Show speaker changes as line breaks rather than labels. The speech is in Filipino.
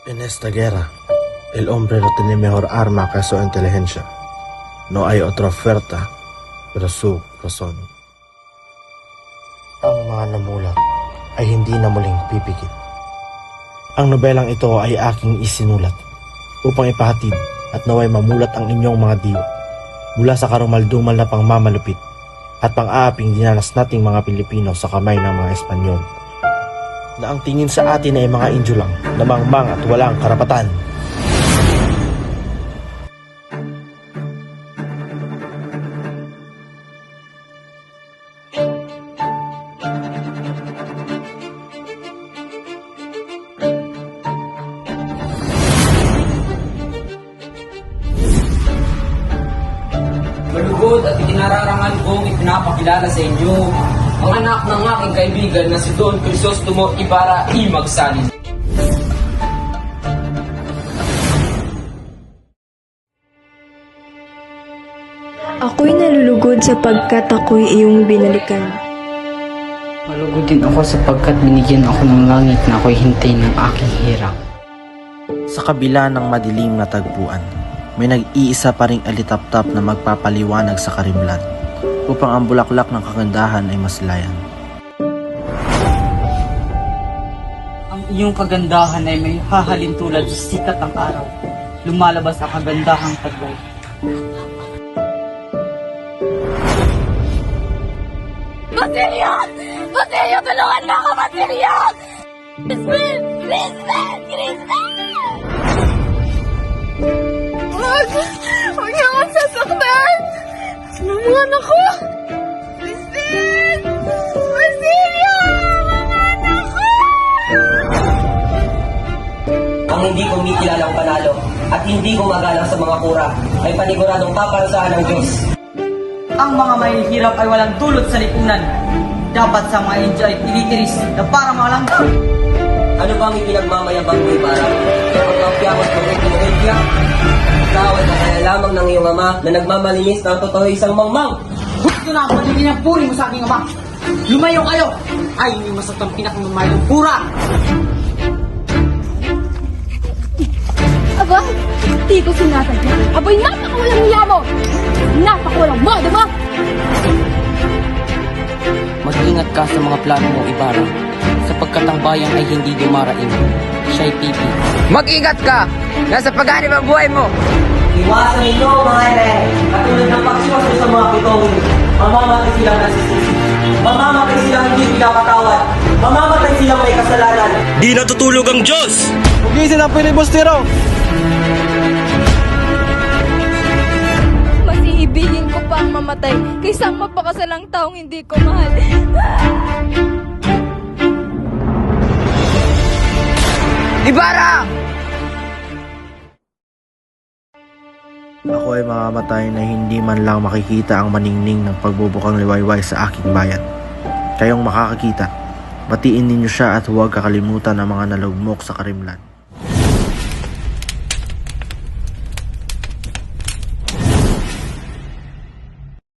En esta guerra, el hombre no tiene mejor arma que su inteligencia. No hay otra oferta pero su razón. Ang mga namulat ay hindi na muling pipikit. Ang nobelang ito ay aking isinulat upang ipahatid at naway mamulat ang inyong mga diwa mula sa karumaldumal na pangmamalupit at pang-aaping dinanas nating mga Pilipino sa kamay ng mga Espanyol, na ang tingin sa atin ay mga Indio lang na mangmang at walang karapatan.
Malugod at itinararangal kong ipinapakilala sa inyo ang anak ng aking kaibigan na si Don Crisostomo Ibarra y Magsalis.
Ako'y nalulugod sapagkat ako'y iyong binalikan.
Malugod din ako sapagkat binigyan ako ng langit na ako'y hintay ng aking hirap.
Sa kabila ng madilim na tagpuan, may nag-iisa pa ring alitaptap na magpapaliwanag sa karimlan upang ang bulaklak ng kagandahan ay masilayan.
Ang iyong kagandahan ay may hahalin tulad sa sikat ng araw. Lumalabas ang kagandahang taglay.
Basilio! Basilio, tulungan mo ako, Basilio! Crispin! Crispin! Crispin! Huwag niyo akong sasaktan! Mga anak ko! Crispin! Basilio! Mga anak ko!
Ang hindi kumikilalang panalo at hindi gumagalang sa mga kura ay paniguradong paparusahan ng Diyos.
Ang mga mahihirap ay walang dulot sa lipunan. Dapat sa mga Indio ay tinitiris na para malanggaw.
Ano bang ipinagmamayabang mo, Ibarra? Kapag mapiyamot mo rin kinahilya, ikaw ay kaya lamang ng iyong ama na nagmamalinis ng totoo isang mangmang.
Gusto na ang paligin ang puri mo sa aking ama. Lumayo kayo! Ay, hindi masatang pinakamamayang pura!
Aba, di ko sinasadya. Aboy, napakawalang hiya mo! Napakawalang modo mo!
Mag-ingat ka sa mga plano mo, Ibarra, sapagkat ang bayan ay hindi dumaraing. Siya'y pipi.
Mag-ingat ka! Nasa paghanib ang buhay mo!
Iwasan ninyo, mga ere, katulad ng pagsiwaso sa mga bituin. Mamamatay silang nasisisi. Mamamatay silang hindi pinapatawad. Mamamatay silang may kasalanan.
Di natutulog ang Diyos!
Hugisin ang pilibustero!
Mas iibigin ko pa ang mamatay kaysa ang mapakasalang taong hindi ko mahal.
Ibarra!
Ako ay mamamatay na hindi man lang makikita ang maningning ng pagbubukang liwayway sa aking bayan. Kayong makakakita, batiin ninyo siya at huwag kakalimutan ang mga nalugmok sa karimlan.